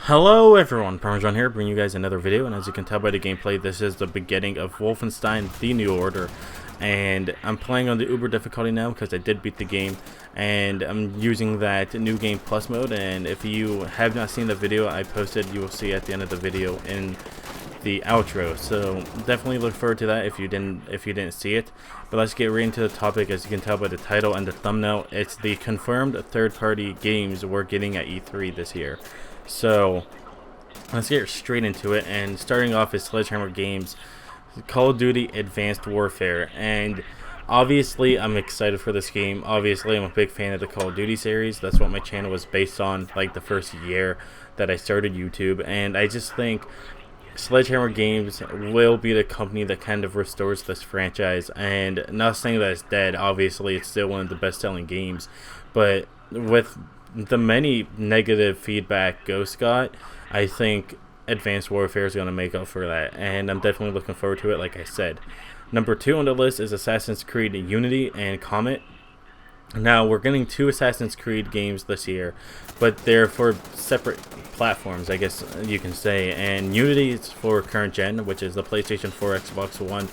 Hello everyone, Parmesan here, bringing you guys another video, and as you can tell by the gameplay, this is the beginning of Wolfenstein: The New Order, and I'm playing on the Uber difficulty now because I did beat the game, and I'm using that New Game Plus mode. And if you have not seen the video I posted, you will see at the end of the video in the outro, so definitely look forward to that if you didn't see it. But let's get right into the topic. As you can tell by the title and the thumbnail, it's the confirmed third-party games we're getting at E3 this year. So let's get straight into it, and starting off is Sledgehammer Games Call of Duty Advanced Warfare. And obviously I'm excited for this game. Obviously I'm a big fan of the Call of Duty series. That's what my channel was based on, like the first year that I started YouTube, and I just think Sledgehammer Games will be the company that kind of restores this franchise. And not saying that it's dead, obviously it's still one of the best-selling games, but with the many negative feedback Ghost got, I think Advanced Warfare is going to make up for that, and I'm definitely looking forward to it, like I said. Number 2 on the list is Assassin's Creed Unity and Comet. Now, we're getting 2 Assassin's Creed games this year, but they're for separate platforms, I guess you can say. And Unity is for current gen, which is the PlayStation 4, Xbox One,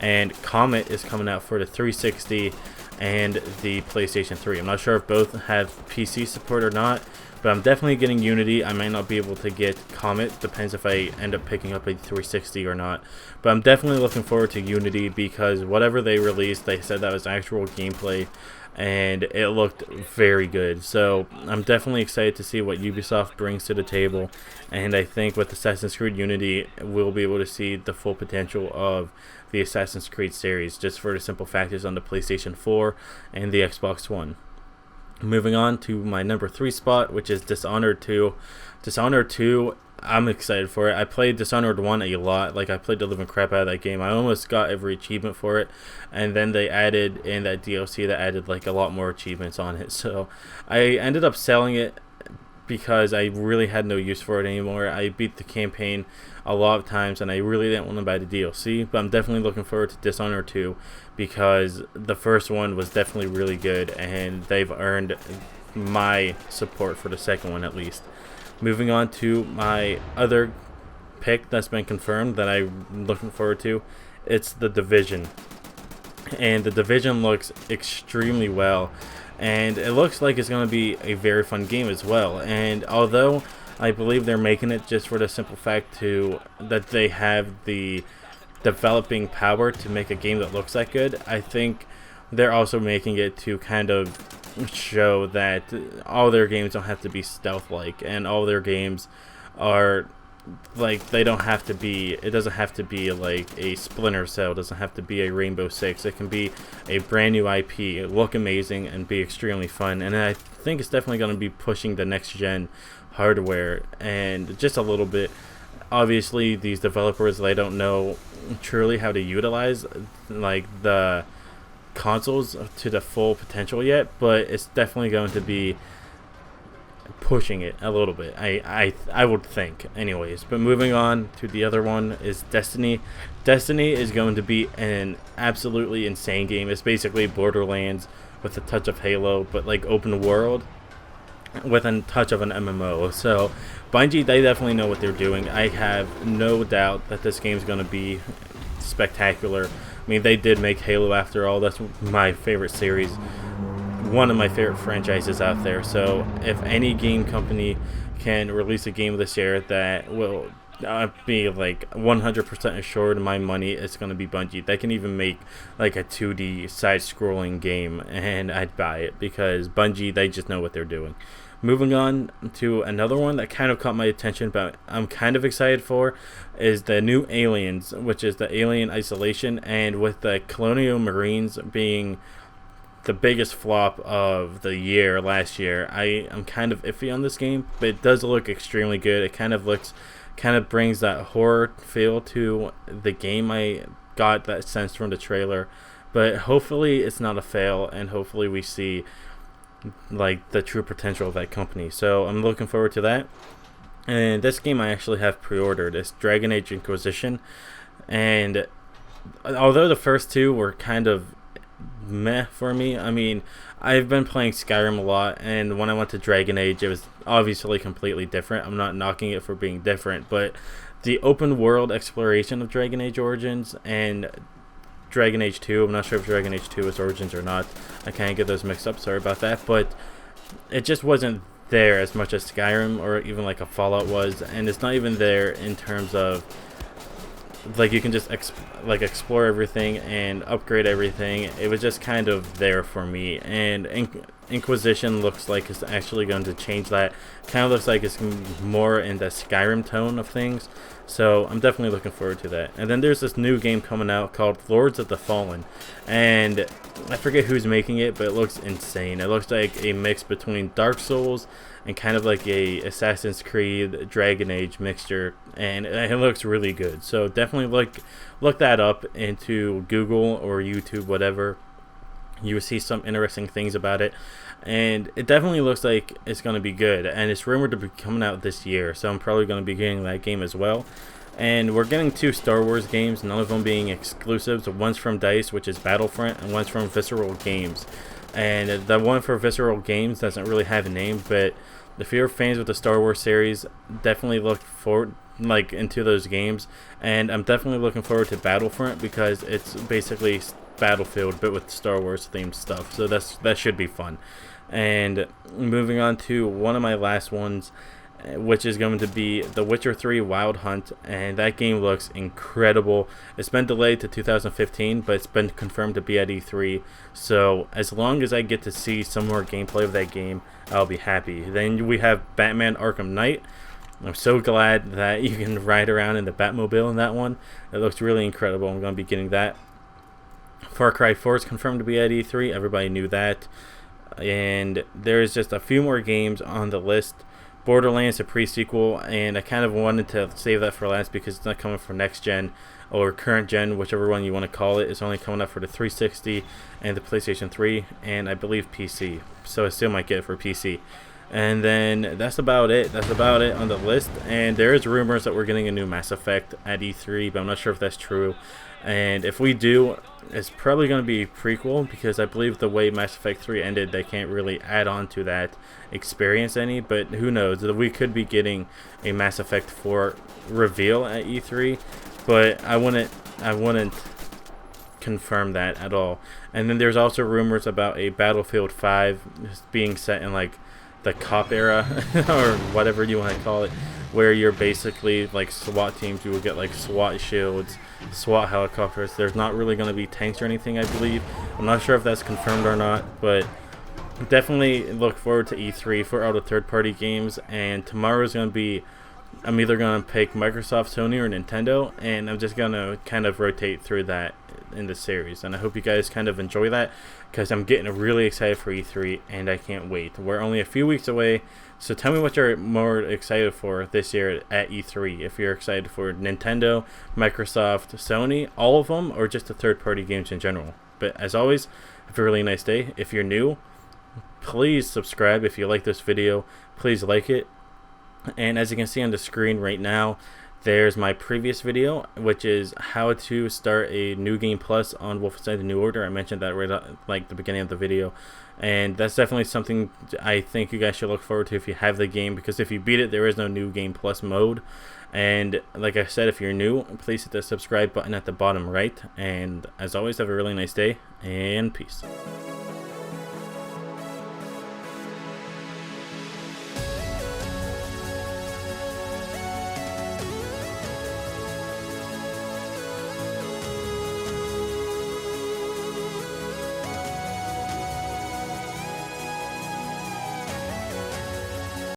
and Comet is coming out for the 360 and the PlayStation 3. I'm not sure if both have PC support or not, but I'm definitely getting Unity. I might not be able to get Comet, depends if I end up picking up a 360 or not. But I'm definitely looking forward to Unity because whatever they released, they said that was actual gameplay, and it looked very good. So I'm definitely excited to see what Ubisoft brings to the table, and I think with Assassin's Creed Unity we'll be able to see the full potential of the Assassin's Creed series, just for the simple fact it's on the PlayStation 4 and the Xbox One. Moving on to my number 3 spot, which is Dishonored 2. Dishonored 2, I'm excited for it. I played Dishonored 1 a lot. Like, I played the living crap out of that game. I almost got every achievement for it, and then they added in that DLC that added like a lot more achievements on it. So I ended up selling it because I really had no use for it anymore. I beat the campaign a lot of times, and I really didn't want to buy the DLC. But I'm definitely looking forward to Dishonored 2 because the first one was definitely really good, and they've earned my support for the second one at least. Moving on to my other pick that's been confirmed that I'm looking forward to, it's The Division. And The Division looks extremely well, and it looks like it's going to be a very fun game as well. And although I believe they're making it just for the simple fact that they have the developing power to make a game that looks that good, I think they're also making it to kind of show that all their games don't have to be stealth-like, and all their games are like, they don't have to be, it doesn't have to be like a Splinter Cell, it doesn't have to be a Rainbow Six. It can be a brand new IP, look amazing, and be extremely fun. And I think it's definitely going to be pushing the next gen hardware and just a little bit. Obviously these developers, they don't know truly how to utilize like the consoles to the full potential yet, but it's definitely going to be pushing it a little bit, I would think, anyways. But moving on to the other one is Destiny. Destiny is going to be an absolutely insane game. It's basically Borderlands with a touch of Halo, but like open world with a touch of an MMO. So Bungie, they definitely know what they're doing. I have no doubt that this game is going to be spectacular. I mean, they did make Halo after all. That's my favorite series, one of my favorite franchises out there. So if any game company can release a game this year that will be like 100% assured my money, it's going to be Bungie. They can even make like a 2D side-scrolling game, and I'd buy it because Bungie, they just know what they're doing. Moving on to another one that kind of caught my attention, but I'm kind of excited for, is the new Aliens, which is the Alien Isolation. And with the Colonial Marines being the biggest flop of the year last year, I am kind of iffy on this game, but it does look extremely good. It kind of brings that horror feel to the game. I got that sense from the trailer, but hopefully it's not a fail, and hopefully we see like the true potential of that company. So I'm looking forward to that. And this game I actually have pre-ordered. It's Dragon Age Inquisition, and although the first two were kind of meh for me. I mean, I've been playing Skyrim a lot, and when I went to Dragon Age, it was obviously completely different. I'm not knocking it for being different, but the open world exploration of Dragon Age Origins and Dragon Age 2, I'm not sure if Dragon Age 2 is Origins or not. I kind of get those mixed up, sorry about that, but it just wasn't there as much as Skyrim or even like a Fallout was, and it's not even there in terms of like you can just explore everything and upgrade everything. It was just kind of there for me, and Inquisition looks like it's actually going to change that. Kind of looks like it's more in the Skyrim tone of things, so I'm definitely looking forward to that. And then there's this new game coming out called Lords of the Fallen, and I forget who's making it, but it looks insane. It looks like a mix between Dark Souls and kind of like a Assassin's Creed Dragon Age mixture, and it looks really good. So definitely look that up into Google or YouTube, whatever. You will see some interesting things about it, and it definitely looks like it's going to be good, and it's rumored to be coming out this year, so I'm probably going to be getting that game as well. And we're getting 2 Star Wars games, none of them being exclusives. One's from DICE, which is Battlefront, and one's from Visceral Games. And the one for Visceral Games doesn't really have a name, but if you're fans of the Star Wars series, definitely look forward into those games. And I'm definitely looking forward to Battlefront because it's basically Battlefield but with Star Wars themed stuff, so that should be fun. And moving on to one of my last ones, which is going to be The Witcher 3 Wild Hunt, and that game looks incredible. It's been delayed to 2015, but it's been confirmed to be at E3, so as long as I get to see some more gameplay of that game, I'll be happy. Then we have Batman Arkham Knight. I'm so glad that you can ride around in the Batmobile in that one. It looks really incredible. I'm going to be getting that. Far Cry 4 is confirmed to be at E3. Everybody knew that. And there's just a few more games on the list. Borderlands, a pre-sequel, and I kind of wanted to save that for last because it's not coming for next gen or current gen, whichever one you want to call it. It's only coming up for the 360 and the PlayStation 3, and I believe PC. So I still might get it for PC. And then that's about it. That's about it on the list. And there is rumors that we're getting a new Mass Effect at E3, but I'm not sure if that's true. And if we do, it's probably going to be a prequel because I believe the way Mass Effect 3 ended, they can't really add on to that experience any. But who knows? We could be getting a Mass Effect 4 reveal at E3, but I wouldn't confirm that at all. And then there's also rumors about a Battlefield 5 being set in like the cop era or whatever you want to call it, where you're basically like SWAT teams. You will get like SWAT shields, SWAT helicopters. There's not really going to be tanks or anything, I believe. I'm not sure if that's confirmed or not, but definitely look forward to E3 for all the third-party games. And tomorrow is going to be, I'm either going to pick Microsoft, Sony, or Nintendo, and I'm just going to kind of rotate through that in the series. And I hope you guys kind of enjoy that because I'm getting really excited for E3 and I can't wait. We're only a few weeks away, so tell me what you're more excited for this year at E3. If you're excited for Nintendo, Microsoft, Sony, all of them, or just the third-party games in general. But as always, have a really nice day. If you're new, please subscribe. If you like this video, please like it. And as you can see on the screen right now, there's my previous video, which is how to start a New Game Plus on Wolfenstein: The New Order. I mentioned that right at like the beginning of the video, and that's definitely something I think you guys should look forward to if you have the game, because if you beat it, there is no New Game Plus mode. And like I said, if you're new, please hit the subscribe button at the bottom right. And as always, have a really nice day, and peace.